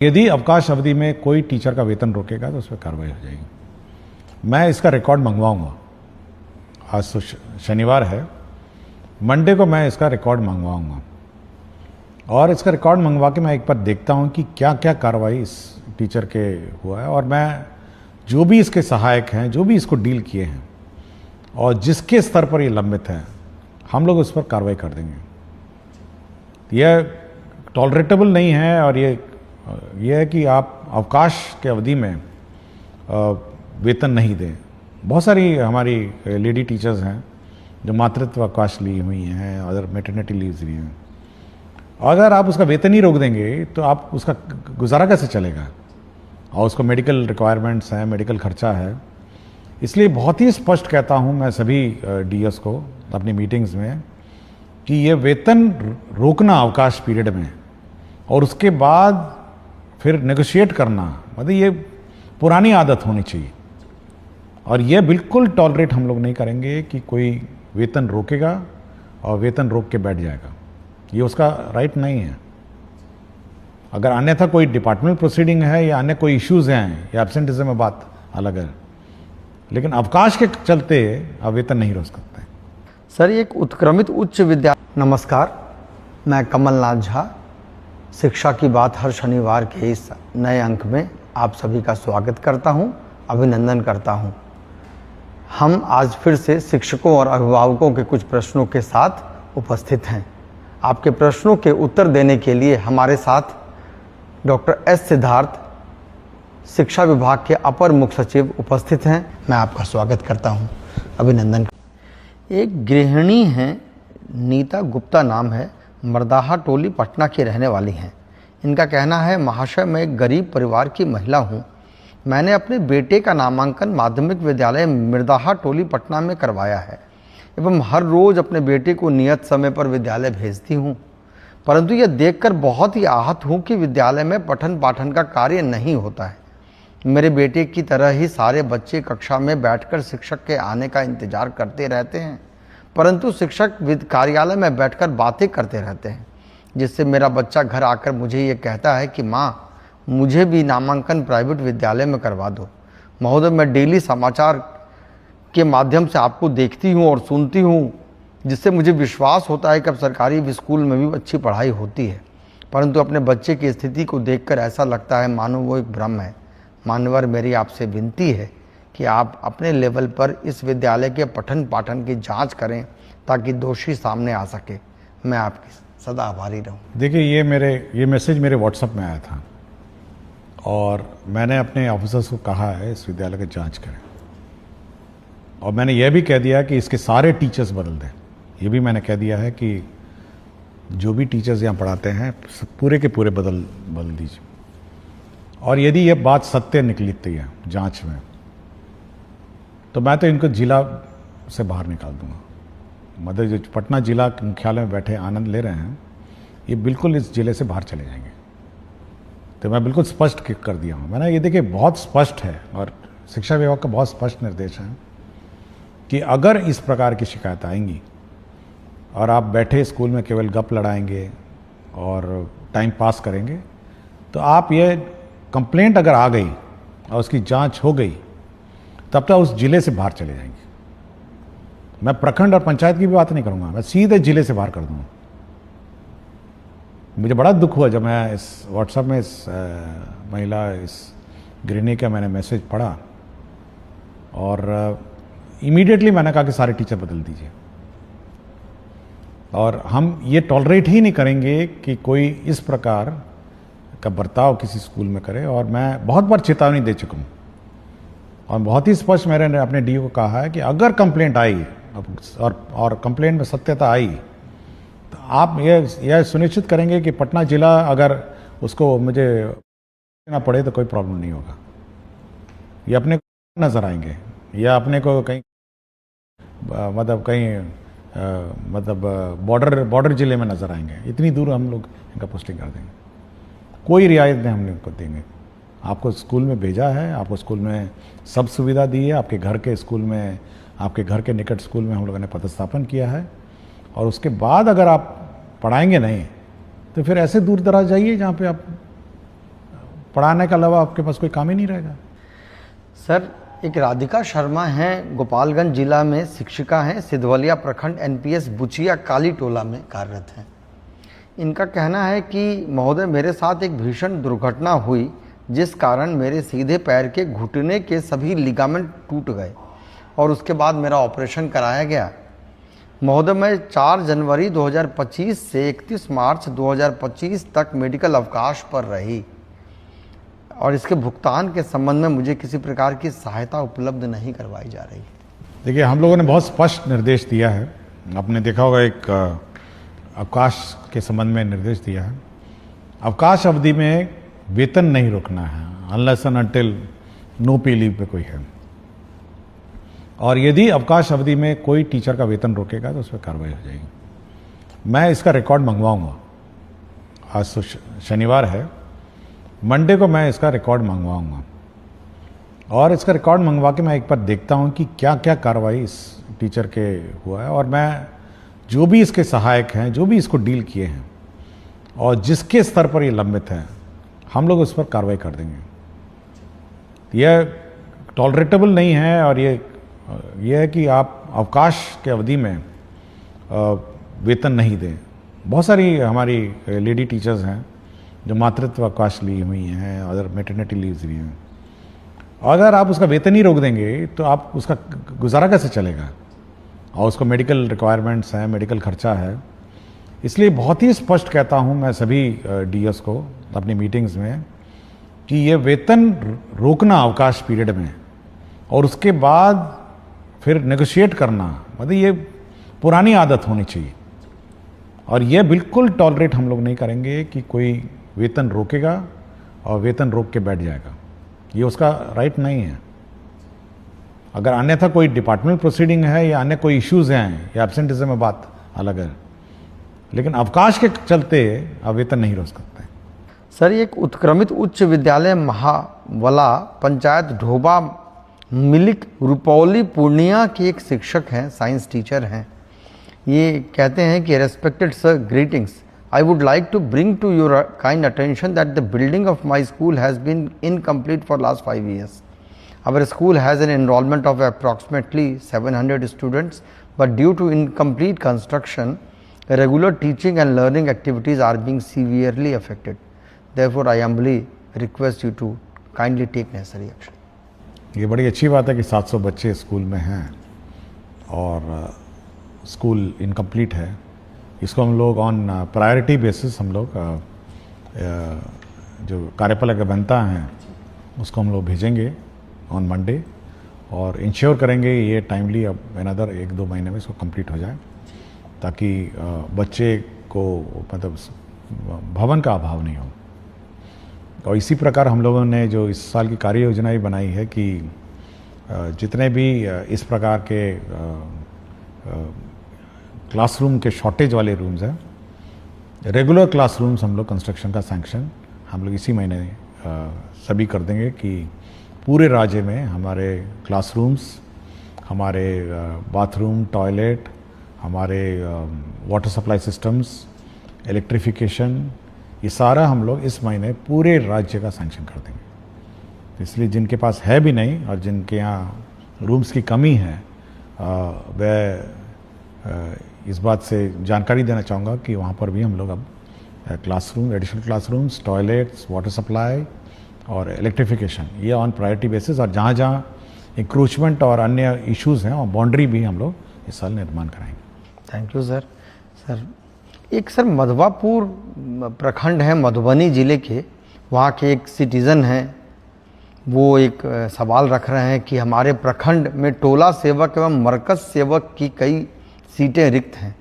यदि अवकाश अवधि में कोई टीचर का वेतन रोकेगा तो उस पर कार्रवाई हो जाएगी। मैं इसका रिकॉर्ड मंगवाऊंगा। आज तो शनिवार है, मंडे को मैं इसका रिकॉर्ड मंगवाऊंगा और इसका रिकॉर्ड मंगवा के मैं एक बार देखता हूं कि क्या क्या कार्रवाई इस टीचर के हुआ है और मैं जो भी इसके सहायक हैं, जो भी इसको डील किए हैं और जिसके स्तर पर ये लंबित है, हम लोग उस पर कार्रवाई कर देंगे। यह टॉलरेटेबल नहीं है और ये है कि आप अवकाश के अवधि में वेतन नहीं दें। बहुत सारी हमारी लेडी टीचर्स हैं जो मातृत्व अवकाश ली हुई हैं, अदर मैटरनिटी लीव्स ली हैं। अगर आप उसका वेतन ही रोक देंगे तो आप उसका गुजारा कैसे चलेगा? और उसको मेडिकल रिक्वायरमेंट्स हैं, मेडिकल खर्चा है। इसलिए बहुत ही स्पष्ट कहता हूं मैं सभी डीएस को अपनी मीटिंग्स में कि ये वेतन रोकना अवकाश पीरियड में और उसके बाद फिर नेगोशिएट करना, मतलब ये पुरानी आदत होनी चाहिए और ये बिल्कुल टॉलरेट हम लोग नहीं करेंगे कि कोई वेतन रोकेगा और वेतन रोक के बैठ जाएगा। ये उसका राइट नहीं है। अगर अन्यथा कोई डिपार्टमेंट प्रोसीडिंग है या अन्य कोई इश्यूज हैं या एब्सेंटिज्म में बात अलग है, लेकिन अवकाश के चलते अब वेतन नहीं रोक सकते। सर, एक उत्क्रमित उच्च विद्यालय। नमस्कार, मैं कमलनाथ झा। शिक्षा की बात हर शनिवार के इस नए अंक में आप सभी का स्वागत करता हूं, अभिनंदन करता हूं। हम आज फिर से शिक्षकों और अभिभावकों के कुछ प्रश्नों के साथ उपस्थित हैं। आपके प्रश्नों के उत्तर देने के लिए हमारे साथ डॉक्टर एस सिद्धार्थ, शिक्षा विभाग के अपर मुख्य सचिव उपस्थित हैं। मैं आपका स्वागत करता हूं, अभिनंदन। एक गृहिणी हैं, नीता गुप्ता नाम है, मर्दाहा टोली पटना की रहने वाली हैं। इनका कहना है, महाशय मैं एक गरीब परिवार की महिला हूं। मैंने अपने बेटे का नामांकन माध्यमिक विद्यालय मर्दाहा टोली पटना में करवाया है एवं हर रोज अपने बेटे को नियत समय पर विद्यालय भेजती हूं, परंतु यह देखकर बहुत ही आहत हूं कि विद्यालय में पठन पाठन का कार्य नहीं होता है। मेरे बेटे की तरह ही सारे बच्चे कक्षा में बैठकर शिक्षक के आने का इंतजार करते रहते हैं, परंतु शिक्षक कार्यालय में बैठकर बातें करते रहते हैं, जिससे मेरा बच्चा घर आकर मुझे ये कहता है कि माँ, मुझे भी नामांकन प्राइवेट विद्यालय में करवा दो। महोदय, मैं डेली समाचार के माध्यम से आपको देखती हूँ और सुनती हूँ, जिससे मुझे विश्वास होता है कि अब सरकारी स्कूल में भी अच्छी पढ़ाई होती है, परंतु अपने बच्चे की स्थिति को देखकर ऐसा लगता है मानो वो एक भ्रम है। मान्यवर, मेरी आपसे विनती है कि आप अपने लेवल पर इस विद्यालय के पठन पाठन की जांच करें ताकि दोषी सामने आ सके। मैं आपकी सदा आभारी रहूं। देखिए, ये मैसेज मेरे व्हाट्सएप में आया था और मैंने अपने ऑफिसर्स को कहा है इस विद्यालय की जांच करें और मैंने यह भी कह दिया कि इसके सारे टीचर्स बदल दें। ये भी मैंने कह दिया है कि जो भी टीचर्स यहाँ पढ़ाते हैं पूरे के पूरे बदल दीजिए और यदि यह बात सत्य निकलती है जांच में तो मैं तो इनको जिला से बाहर निकाल दूंगा। मतलब जो पटना जिला मुख्यालय में बैठे आनंद ले रहे हैं, ये बिल्कुल इस जिले से बाहर चले जाएंगे। तो मैं बिल्कुल स्पष्ट कर दिया हूँ। मैंने ये देखिए बहुत स्पष्ट है और शिक्षा विभाग का बहुत स्पष्ट निर्देश है कि अगर इस प्रकार की शिकायत आएंगी और आप बैठे स्कूल में केवल गप लड़ाएंगे और टाइम पास करेंगे तो आप ये कंप्लेंट अगर आ गई और उसकी जांच हो गई तब तक उस जिले से बाहर चले जाएंगे। मैं प्रखंड और पंचायत की भी बात नहीं करूंगा, मैं सीधे जिले से बाहर कर दूंगा। मुझे बड़ा दुख हुआ जब मैं इस व्हाट्सएप में इस महिला, इस गृहिणी का मैंने मैसेज पढ़ा और इमीडिएटली मैंने कहा कि सारे टीचर बदल दीजिए और हम ये टॉलरेट ही नहीं करेंगे कि कोई इस प्रकार का बर्ताव किसी स्कूल में करे। और मैं बहुत बार चेतावनी दे चुका हूँ और बहुत ही स्पष्ट मैंने अपने डीओ को कहा है कि अगर कंप्लेंट आई और कंप्लेंट में सत्यता आई तो आप यह सुनिश्चित करेंगे कि पटना जिला अगर उसको मुझे ना पड़े तो कोई प्रॉब्लम नहीं होगा। ये अपने को नजर आएंगे या अपने को कहीं बॉर्डर जिले में नजर आएंगे। इतनी दूर हम लोग इनका पोस्टिंग कर देंगे, कोई रियायत नहीं हम इनको देंगे। आपको स्कूल में भेजा है, आपको स्कूल में सब सुविधा दी है, आपके घर के स्कूल में, आपके घर के निकट स्कूल में हम लोगों ने पदस्थापन किया है और उसके बाद अगर आप पढ़ाएंगे नहीं तो फिर ऐसे दूर दराज जाइए जहाँ पे आप पढ़ाने के अलावा आपके पास कोई काम ही नहीं रहेगा। सर, एक राधिका शर्मा हैं, गोपालगंज जिला में शिक्षिका हैं, सिधवलिया प्रखंड एनपीएस बुचिया काली टोला में कार्यरत हैं। इनका कहना है कि महोदय, मेरे साथ एक भीषण दुर्घटना हुई जिस कारण मेरे सीधे पैर के घुटने के सभी लिगामेंट टूट गए और उसके बाद मेरा ऑपरेशन कराया गया। महोदय, मैं 4 जनवरी 2025 से 31 मार्च 2025 तक मेडिकल अवकाश पर रही और इसके भुगतान के संबंध में मुझे किसी प्रकार की सहायता उपलब्ध नहीं करवाई जा रही। देखिए, हम लोगों ने बहुत स्पष्ट निर्देश दिया है। आपने देखा होगा, एक अवकाश के संबंध में निर्देश दिया है। अवकाश अवधि में वेतन नहीं रोकना है, अनलेस एंड अनटिल नो पे लीव पे कोई है। और यदि अवकाश अवधि में कोई टीचर का वेतन रोकेगा तो उस पर कार्रवाई हो जाएगी। मैं इसका रिकॉर्ड मंगवाऊंगा। आज तो शनिवार है, मंडे को मैं इसका रिकॉर्ड मंगवाऊंगा और इसका रिकॉर्ड मंगवा के मैं एक बार देखता हूं कि क्या क्या कार्रवाई इस टीचर के हुआ है, और मैं जो भी इसके सहायक हैं, जो भी इसको डील किए हैं और जिसके स्तर पर ये लंबित है, हम लोग उस पर कार्रवाई कर देंगे। यह टॉलरेटेबल नहीं है। और ये है कि आप अवकाश के अवधि में वेतन नहीं दें। बहुत सारी हमारी लेडी टीचर्स हैं जो मातृत्व अवकाश ली हुई हैं, अदर मैटरनिटी लीव्स ली हैं। अगर आप उसका वेतन ही रोक देंगे तो आप उसका गुजारा कैसे चलेगा? और उसको मेडिकल रिक्वायरमेंट्स हैं, मेडिकल खर्चा है। इसलिए बहुत ही स्पष्ट कहता हूं मैं सभी डीएस को अपनी मीटिंग्स में कि ये वेतन रोकना अवकाश पीरियड में और उसके बाद फिर नेगोशिएट करना, मतलब ये पुरानी आदत होनी चाहिए। और ये बिल्कुल टॉलरेट हम लोग नहीं करेंगे कि कोई वेतन रोकेगा और वेतन रोक के बैठ जाएगा। ये उसका राइट नहीं है। अगर अन्यथा कोई डिपार्टमेंट प्रोसीडिंग है या अन्य कोई इश्यूज हैं या एब्सेंटिज्म में, बात अलग है, लेकिन अवकाश के चलते आप वेतन नहीं रोक सकते। सर, एक उत्क्रमित उच्च विद्यालय महावला पंचायत ढोबा मिलिक रुपौली पूर्णिया के एक शिक्षक हैं, साइंस टीचर हैं। ये कहते हैं कि respected sir, greetings, I would like to bring to your kind attention that the building of my school has been incomplete for last 5 years. Our school has an enrollment of approximately 700 students, but due to incomplete construction, regular teaching and learning activities are being severely affected. Therefore, I humbly request you to kindly take necessary action. ये बड़ी अच्छी बात है कि 700 बच्चे school में हैं और स्कूल इनकम्प्लीट है। इसको हम लोग ऑन प्रायोरिटी बेसिस हम लोग जो कार्यपालक अभियंता हैं उसको हम लोग भेजेंगे ऑन मंडे और इंश्योर करेंगे ये टाइमली अब अनदर 1-2 महीने में इसको कंप्लीट हो जाए, ताकि बच्चे को मतलब भवन का अभाव नहीं हो। और इसी प्रकार हम लोगों ने जो इस साल की कार्य योजना भी बनाई है कि जितने भी इस प्रकार के क्लासरूम के शॉर्टेज वाले रूम्स हैं, रेगुलर क्लासरूम्स हम लोग कंस्ट्रक्शन का सैंक्शन हम लोग इसी महीने सभी कर देंगे कि पूरे राज्य में हमारे क्लासरूम्स, हमारे बाथरूम, टॉयलेट, हमारे वाटर सप्लाई सिस्टम्स, इलेक्ट्रिफिकेशन, ये सारा हम लोग इस महीने पूरे राज्य का सैंक्शन कर देंगे। इसलिए जिनके पास है भी नहीं और जिनके यहाँ रूम्स की कमी है, वह इस बात से जानकारी देना चाहूँगा कि वहाँ पर भी हम लोग अब classroom, additional classrooms, toilets, water supply और इलेक्ट्रिफिकेशन, ये ऑन प्रायोरिटी बेसिस, और जहाँ जहाँ इंक्रोचमेंट और अन्य इश्यूज़ हैं और बाउंड्री भी हम लोग इस साल निर्माण कराएंगे। Thank you sir. सर, एक सर मधवापुर प्रखंड है मधुबनी जिले के, वहाँ के एक सिटीज़न हैं, वो एक सवाल रख रहे हैं कि हमारे प्रखंड में टोला सेवक एवं मरकज सेवक की कई सीटें रिक्त हैं,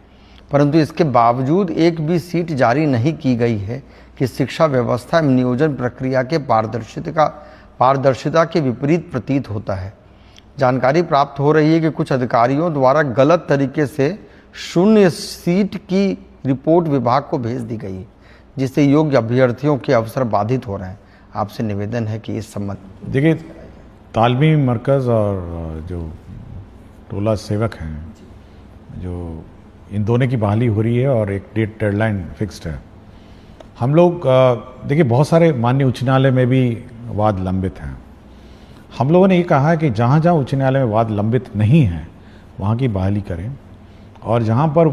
परंतु इसके बावजूद एक भी सीट जारी नहीं की गई है कि शिक्षा व्यवस्था एवं नियोजन प्रक्रिया के पारदर्शिता के विपरीत प्रतीत होता है। जानकारी प्राप्त हो रही है कि कुछ अधिकारियों द्वारा गलत तरीके से 0 सीट की रिपोर्ट विभाग को भेज दी गई है, जिससे योग्य अभ्यर्थियों के अवसर बाधित हो रहे हैं। आपसे निवेदन है कि इस संबंध। देखिए, तालमी मरकज़ और जो टोला सेवक हैं, जो इन दोनों की बहाली हो रही है और एक डेडलाइन फिक्स्ड है। हम लोग देखिए बहुत सारे माननीय उच्च न्यायालय में भी वाद लंबित हैं। हम लोगों ने ये कहा है कि जहाँ जहाँ उच्च न्यायालय में वाद लंबित नहीं है वहाँ की बहाली करें, और जहाँ पर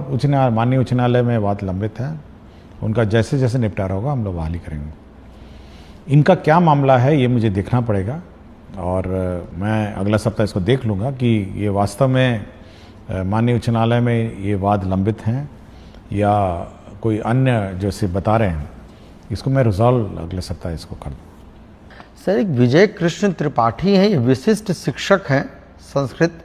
माननीय उच्च न्यायालय में वाद लंबित है उनका जैसे जैसे निपटारा होगा हम लोग बहाली करेंगे। इनका क्या मामला है ये मुझे देखना पड़ेगा, और मैं अगला सप्ताह इसको देख लूँगा कि ये वास्तव में माननीय उच्च न्यायालय में ये वाद लंबित हैं या कोई अन्य जैसे बता रहे हैं। इसको मैं रिजॉल्व अगले सप्ताह इसको कर दूँ। सर, एक विजय कृष्ण त्रिपाठी हैं, ये विशिष्ट शिक्षक हैं संस्कृत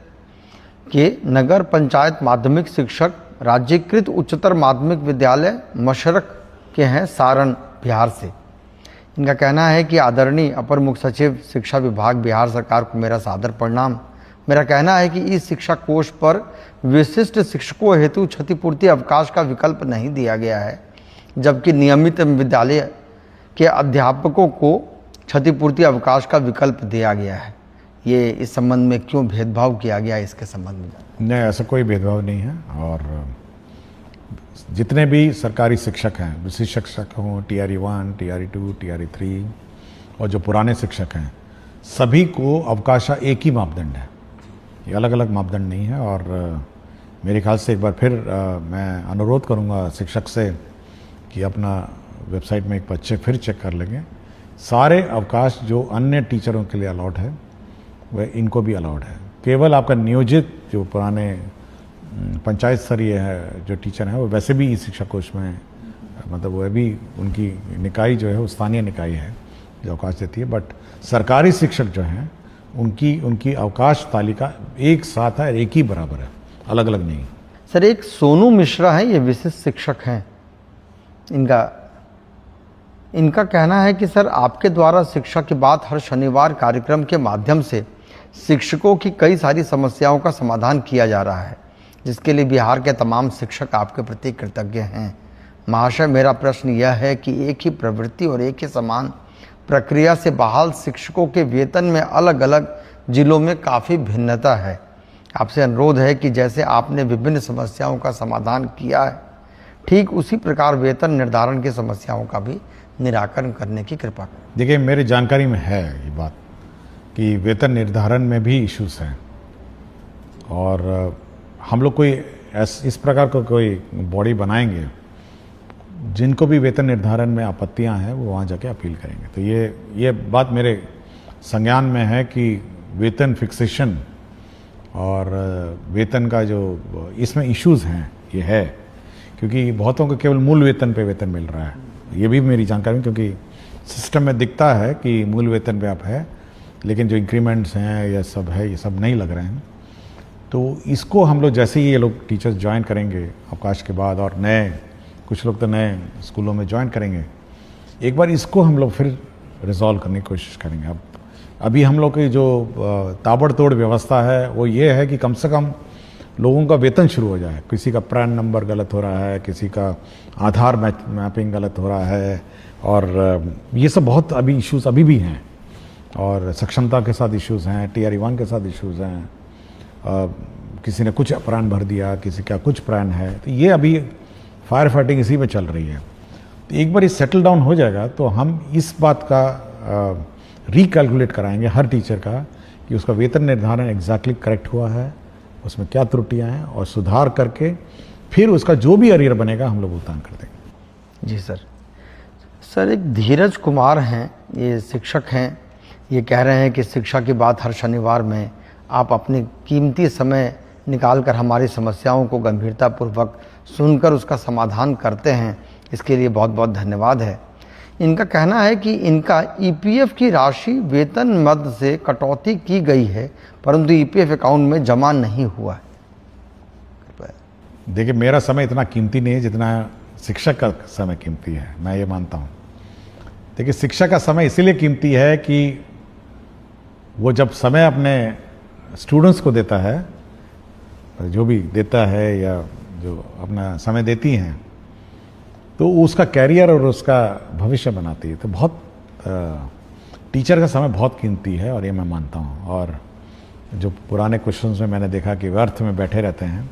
के, नगर पंचायत माध्यमिक शिक्षक, राज्यकृत उच्चतर माध्यमिक विद्यालय मशरक के हैं, सारण बिहार से। इनका कहना है कि आदरणीय अपर मुख्य सचिव शिक्षा विभाग बिहार सरकार को मेरा सादर प्रणाम। मेरा कहना है कि इस शिक्षा कोष पर विशिष्ट शिक्षकों हेतु क्षतिपूर्ति अवकाश का विकल्प नहीं दिया गया है, जबकि नियमित विद्यालय के अध्यापकों को क्षतिपूर्ति अवकाश का विकल्प दिया गया है। ये इस संबंध में क्यों भेदभाव किया गया है, इसके संबंध में? नहीं, ऐसा कोई भेदभाव नहीं है। और जितने भी सरकारी शिक्षक हैं, विशिष्ट शिक्षक हों, TRE 1, TRE 2, TRE 3 और जो पुराने शिक्षक हैं, सभी को अवकाश एक ही मापदंड है, ये अलग अलग मापदंड नहीं है। और मेरे ख्याल से एक बार फिर मैं अनुरोध करूंगा शिक्षक से कि अपना वेबसाइट में एक बार फिर चेक कर लेंगे। सारे अवकाश जो अन्य टीचरों के लिए अलाउड है वह इनको भी अलाउड है। केवल आपका नियोजित जो पुराने पंचायत स्तरीय है जो टीचर हैं वो वैसे भी इस शिक्षा कोष में मतलब वह भी उनकी निकाय जो है वो स्थानीय निकाय है जो अवकाश देती है, बट सरकारी शिक्षक जो हैं उनकी अवकाश तालिका एक साथ है, एक ही बराबर है, अलग अलग नहीं। सर, एक सोनू मिश्रा है, ये विशिष्ट शिक्षक हैं। इनका कहना है कि सर आपके द्वारा शिक्षा की बात हर शनिवार कार्यक्रम के माध्यम से शिक्षकों की कई सारी समस्याओं का समाधान किया जा रहा है, जिसके लिए बिहार के तमाम शिक्षक आपके प्रति कृतज्ञ हैं। महाशय, मेरा प्रश्न यह है कि एक ही प्रवृत्ति और एक ही समान प्रक्रिया से बहाल शिक्षकों के वेतन में अलग अलग जिलों में काफ़ी भिन्नता है। आपसे अनुरोध है कि जैसे आपने विभिन्न समस्याओं का समाधान किया है, ठीक उसी प्रकार वेतन निर्धारण की समस्याओं का भी निराकरण करने की कृपा करें। देखिए, मेरी जानकारी में है ये बात कि वेतन निर्धारण में भी इश्यूज हैं, और हम लोग कोई इस प्रकार का कोई बॉडी बनाएंगे जिनको भी वेतन निर्धारण में आपत्तियां हैं वो वहाँ जाके अपील करेंगे। तो ये बात मेरे संज्ञान में है कि वेतन फिक्सेशन और वेतन का जो इसमें इश्यूज हैं ये है, क्योंकि बहुतों को केवल मूल वेतन पे वेतन मिल रहा है। ये भी मेरी जानकारी में, क्योंकि सिस्टम में दिखता है कि मूल वेतन पे आप है, लेकिन जो इंक्रीमेंट्स हैं ये सब है, ये सब नहीं लग रहे हैं। तो इसको हम लोग जैसे ही ये लोग टीचर्स ज्वाइन करेंगे अवकाश के बाद, और कुछ लोग तो नए स्कूलों में ज्वाइन करेंगे, एक बार इसको हम लोग फिर रिजॉल्व करने की कोशिश करेंगे। अभी हम लोग की जो ताबड़तोड़ व्यवस्था है वो ये है कि कम से कम लोगों का वेतन शुरू हो जाए। किसी का पैन नंबर गलत हो रहा है, किसी का आधार मैपिंग गलत हो रहा है, और ये सब बहुत अभी इश्यूज अभी भी हैं, और सक्षमता के साथ इश्यूज हैं, TRE 1 के साथ इश्यूज हैं, किसी ने कुछ प्राण भर दिया, किसी का कुछ प्राण है। तो ये अभी फायर फाइटिंग इसी में चल रही है। तो एक बार ये सेटल डाउन हो जाएगा तो हम इस बात का रिकैलकुलेट कराएंगे हर टीचर का कि उसका वेतन निर्धारण एग्जैक्टली करेक्ट हुआ है, उसमें क्या त्रुटियां हैं, और सुधार करके फिर उसका जो भी अरियर बनेगा हम लोग भुगतान कर देंगे। जी सर। सर, एक धीरज कुमार हैं, ये शिक्षक हैं, ये कह रहे हैं कि शिक्षा की बात हर शनिवार में आप अपनी कीमती समय निकालकर हमारी समस्याओं को गंभीरतापूर्वक सुनकर उसका समाधान करते हैं, इसके लिए बहुत बहुत धन्यवाद है। इनका कहना है कि इनका EPF की राशि वेतन मद से कटौती की गई है, परंतु EPF अकाउंट में जमा नहीं हुआ है। देखिए, मेरा समय इतना कीमती नहीं है जितना शिक्षक का समय कीमती है, मैं ये मानता हूँ। देखिए, शिक्षक का समय इसीलिए कीमती है कि वो जब समय अपने स्टूडेंट्स को देता है, जो भी देता है या जो अपना समय देती हैं, तो उसका कैरियर और उसका भविष्य बनाती है। तो बहुत टीचर का समय बहुत कीमती है, और ये मैं मानता हूँ। और जो पुराने क्वेश्चंस में मैंने देखा कि व्यर्थ में बैठे रहते हैं,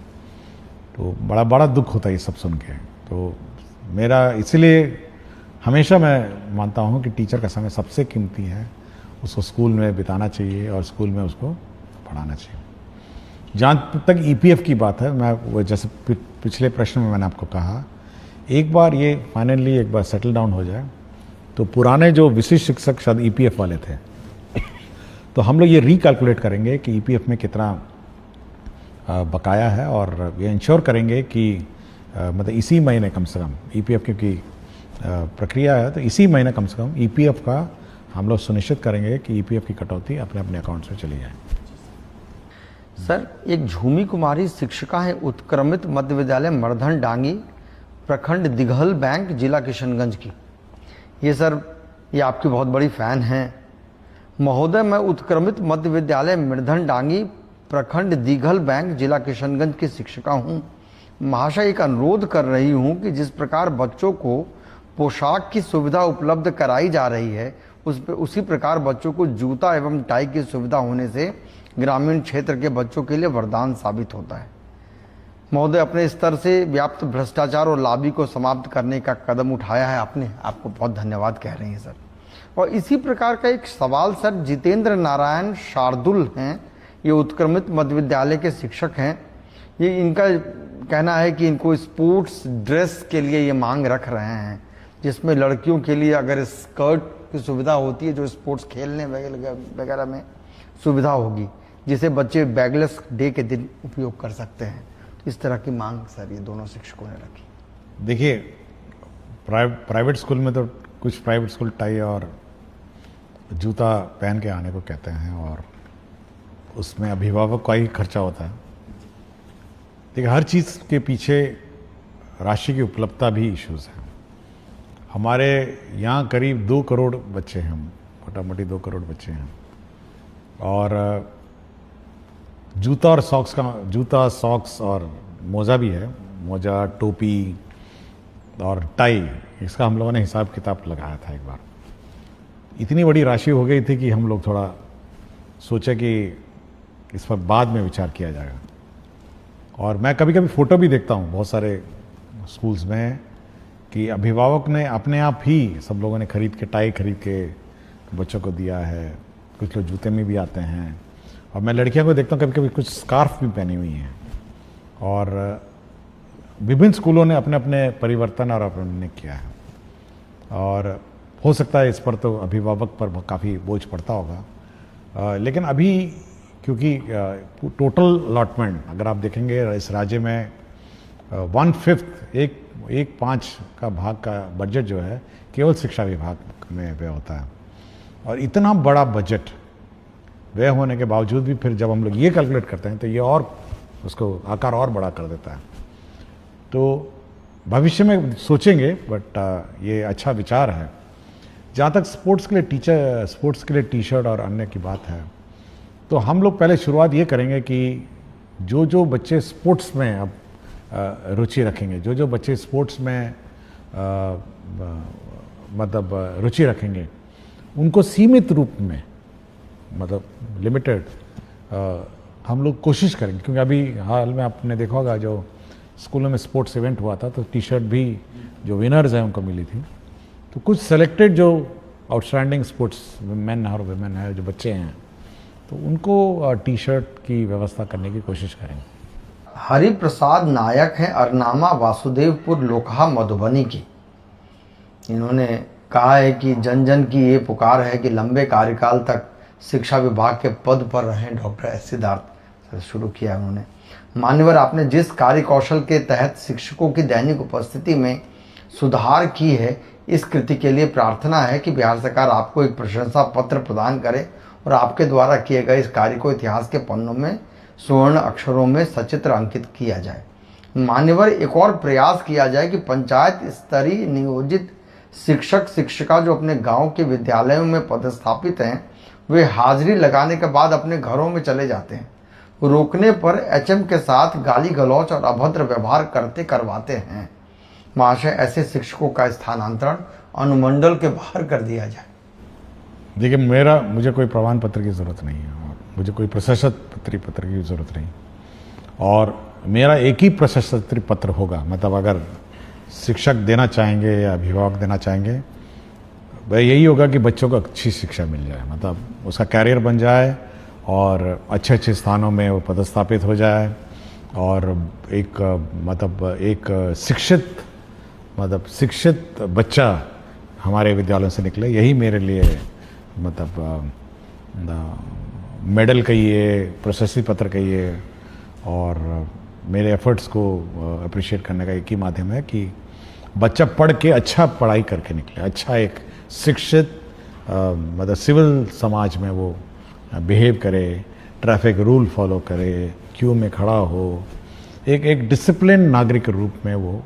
तो बड़ा दुख होता है ये सब सुन के। तो मेरा इसलिए हमेशा मैं मानता हूँ कि टीचर का समय सबसे कीमती है, उसको स्कूल में बिताना चाहिए और स्कूल में उसको पढ़ाना चाहिए। जहाँ तक ईपीएफ की बात है, मैं वो जैसे पिछले प्रश्न में मैंने आपको कहा, एक बार ये फाइनली एक बार सेटल डाउन हो जाए तो पुराने जो विशिष्ट शिक्षक शायद ईपीएफ वाले थे, तो हम लोग ये रिकैलकुलेट करेंगे कि ईपीएफ में कितना बकाया है और ये इंश्योर करेंगे कि मतलब इसी महीने कम से कम ईपीएफ की प्रक्रिया है, तो इसी महीने कम से कम ईपीएफ का हम लोग सुनिश्चित करेंगे कि ईपीएफ की कटौती अपने अपने अकाउंट में चली जाए। सर, एक झूमी कुमारी शिक्षिका है उत्क्रमित मध्य विद्यालय मर्धन डांगी, प्रखंड दिघल बैंक, जिला किशनगंज की। ये सर, ये आपकी बहुत बड़ी फैन हैं। महोदय, मैं उत्क्रमित मध्य विद्यालय मर्धन डांगी, प्रखंड दिघल बैंक, जिला किशनगंज की शिक्षिका हूँ। महाशय, एक अनुरोध कर रही हूँ कि जिस प्रकार बच्चों को पोशाक की सुविधा उपलब्ध कराई जा रही है, उसी प्रकार बच्चों को जूता एवं टाई की सुविधा होने से ग्रामीण क्षेत्र के बच्चों के लिए वरदान साबित होता है। महोदय, अपने स्तर से व्याप्त भ्रष्टाचार और लाभी को समाप्त करने का कदम उठाया है आपने, आपको बहुत धन्यवाद कह रहे हैं सर। और इसी प्रकार का एक सवाल सर, जितेंद्र नारायण शार्दुल हैं, ये उत्क्रमित मध्य विद्यालय के शिक्षक हैं। ये इनका कहना है कि इनको स्पोर्ट्स ड्रेस के लिए ये मांग रख रहे हैं, जिसमें लड़कियों के लिए अगर स्कर्ट की सुविधा होती है, जो स्पोर्ट्स खेलने वगैरह में सुविधा होगी, जिसे बच्चे बैगलेस डे के दिन उपयोग कर सकते हैं। इस तरह की मांग सर ये दोनों शिक्षकों ने रखी। देखिए, प्राइवेट स्कूल में तो कुछ प्राइवेट स्कूल टाई और जूता पहन के आने को कहते हैं और उसमें अभिभावक का ही खर्चा होता है। देखिए, हर चीज़ के पीछे राशि की उपलब्धता भी इश्यूज़ है। हमारे यहाँ करीब 2 करोड़ बच्चे हैं, मोटा मोटी 2 करोड़ बच्चे हैं, और जूता सॉक्स और मोज़ा भी है, मोज़ा, टोपी और टाई, इसका हम लोगों ने हिसाब किताब लगाया था एक बार। इतनी बड़ी राशि हो गई थी कि हम लोग थोड़ा सोचे कि इस पर बाद में विचार किया जाएगा। और मैं कभी कभी फ़ोटो भी देखता हूँ बहुत सारे स्कूल्स में कि अभिभावक ने अपने आप ही, सब लोगों ने टाई खरीद के बच्चों को दिया है, कुछ लोग जूते में भी आते हैं, और मैं लड़कियों को देखता हूँ कभी कभी कुछ स्कार्फ भी पहनी हुई हैं। और विभिन्न स्कूलों ने अपने अपने परिवर्तन और अपने किया है, और हो सकता है इस पर तो अभिभावक पर काफ़ी बोझ पड़ता होगा। लेकिन अभी क्योंकि टोटल अलॉटमेंट अगर आप देखेंगे इस राज्य में 1/5 एक 5 का भाग का बजट जो है केवल शिक्षा विभाग में व्यय होता है। और इतना बड़ा बजट व्यय होने के बावजूद भी फिर जब हम लोग ये कैलकुलेट करते हैं तो ये और उसको आकार और बड़ा कर देता है। तो भविष्य में सोचेंगे, बट ये अच्छा विचार है। जहाँ तक स्पोर्ट्स के लिए टी शर्ट और अन्य की बात है, तो हम लोग पहले शुरुआत ये करेंगे कि जो बच्चे स्पोर्ट्स में अब रुचि रखेंगे, जो बच्चे स्पोर्ट्स में मतलब रुचि रखेंगे, उनको सीमित रूप में, मतलब लिमिटेड, हम लोग कोशिश करेंगे। क्योंकि अभी हाल में आपने देखा होगा जो स्कूलों में स्पोर्ट्स इवेंट हुआ था, तो टी शर्ट भी जो विनर्स हैं उनको मिली थी। तो कुछ सेलेक्टेड जो आउटस्टैंडिंग स्पोर्ट्स मैन और वुमेन है, जो बच्चे हैं, तो उनको टी शर्ट की व्यवस्था करने की कोशिश करेंगे। हरिप्रसाद नायक हैं अरनामा वासुदेवपुर लोकहा मधुबनी की। इन्होंने कहा है कि जन जन की ये पुकार है कि लंबे कार्यकाल तक शिक्षा विभाग के पद पर रहें डॉक्टर एस सिद्धार्थ। शुरू किया उन्होंने। मान्यवर, आपने जिस कार्य कौशल के तहत शिक्षकों की दैनिक उपस्थिति में सुधार की है, इस कृति के लिए प्रार्थना है कि बिहार सरकार आपको एक प्रशंसा पत्र प्रदान करे और आपके द्वारा किए गए इस कार्य को इतिहास के पन्नों में स्वर्ण अक्षरों में सचित्र अंकित किया जाए। मान्यवर, एक और प्रयास किया जाए कि पंचायत स्तरीय नियोजित शिक्षक शिक्षिका जो अपने गांव के विद्यालयों में पदस्थापित हैं, वे हाजिरी लगाने के बाद अपने घरों में चले जाते हैं। रोकने पर एचएम के साथ गाली गलौच और अभद्र व्यवहार करवाते हैं। महाशय, ऐसे शिक्षकों का स्थानांतरण अनुमंडल के बाहर कर दिया जाए। देखिए, मुझे कोई प्रमाण पत्र की ज़रूरत नहीं है, और मुझे कोई प्रशस्ति पत्र की ज़रूरत नहीं, और मेरा एक ही प्रशस्ति पत्र होगा। मतलब अगर शिक्षक देना चाहेंगे या अभिभावक देना चाहेंगे वह यही होगा कि बच्चों को अच्छी शिक्षा मिल जाए, मतलब उसका कैरियर बन जाए और अच्छे अच्छे स्थानों में वो पदस्थापित हो जाए और एक शिक्षित बच्चा हमारे विद्यालयों से निकले। यही मेरे लिए मेडल कहिए, प्रशस्ति पत्र कहिए और मेरे एफर्ट्स को अप्रिशिएट करने का एक ही माध्यम है कि बच्चा पढ़ के अच्छा पढ़ाई करके निकले, अच्छा एक शिक्षित सिविल समाज में वो बिहेव करे, ट्रैफिक रूल फॉलो करे, क्यू में खड़ा हो, एक डिसिप्लिन नागरिक के रूप में वो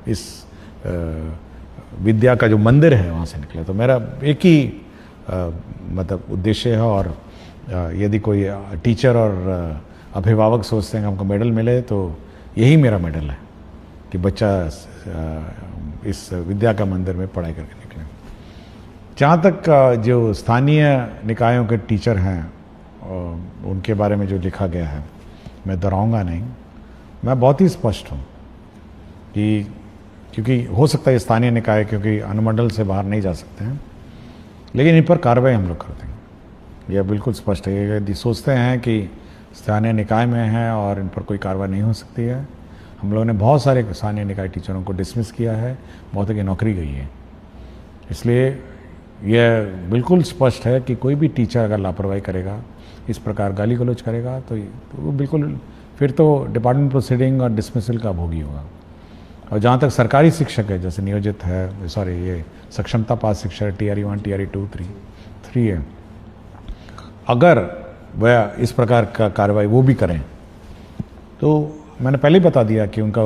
इस विद्या का जो मंदिर है वहाँ से निकले। तो मेरा एक ही उद्देश्य है और यदि कोई टीचर और अभिभावक सोचते हैं कि हमको मेडल मिले तो यही मेरा मेडल है कि बच्चा इस विद्या का मंदिर में पढ़ाई करके निकले। जहाँ तक जो स्थानीय निकायों के टीचर हैं उनके बारे में जो लिखा गया है मैं दोहराऊंगा नहीं, मैं बहुत ही स्पष्ट हूँ कि क्योंकि हो सकता है स्थानीय निकाय क्योंकि अनुमंडल से बाहर नहीं जा सकते हैं, लेकिन इन पर कार्रवाई हम लोग करते हैं। यह बिल्कुल स्पष्ट है। यदि सोचते हैं कि स्थानीय निकाय में हैं और इन पर कोई कार्रवाई नहीं हो सकती है, हम लोगों ने बहुत सारे स्थानीय निकाय टीचरों को डिसमिस किया है, बहुतों की नौकरी गई है। इसलिए यह बिल्कुल स्पष्ट है कि कोई भी टीचर अगर लापरवाही करेगा, इस प्रकार गाली गलौज करेगा तो वो बिल्कुल फिर तो डिपार्टमेंट प्रोसीडिंग और डिसमिसल का भोगी होगा। और जहाँ तक सरकारी शिक्षक है, जैसे नियोजित है, ये सक्षमता पास शिक्षक TRE 1, TRE 2, 3 है, अगर वह इस प्रकार का कार्रवाई वो भी करें तो मैंने पहले ही बता दिया कि उनका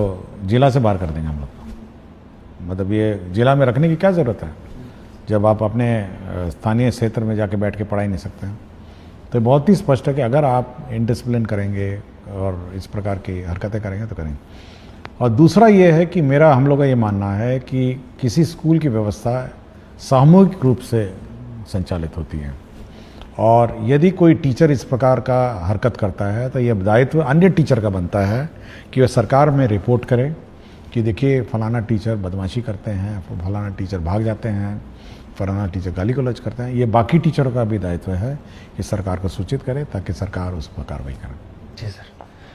जिला से बाहर कर देंगे हम लोग। ये जिला में रखने की क्या ज़रूरत है जब आप अपने स्थानीय क्षेत्र में जाके बैठ के पढ़ाई नहीं सकते हैं। तो बहुत ही स्पष्ट है कि अगर आप इनडिसिप्लिन करेंगे और इस प्रकार की हरकतें करेंगे तो करेंगे। और दूसरा ये है कि हम लोग का ये मानना है कि किसी स्कूल की व्यवस्था सामूहिक रूप से संचालित होती है और यदि कोई टीचर इस प्रकार का हरकत करता है तो यह दायित्व अन्य टीचर का बनता है कि वह सरकार में रिपोर्ट करे कि देखिए फलाना टीचर बदमाशी करते हैं, फलाना टीचर भाग जाते हैं, फलाना टीचर गाली गलौज करते हैं। ये बाकी टीचरों का भी दायित्व है कि सरकार को सूचित करे ताकि सरकार उस पर कार्रवाई करे। जी सर।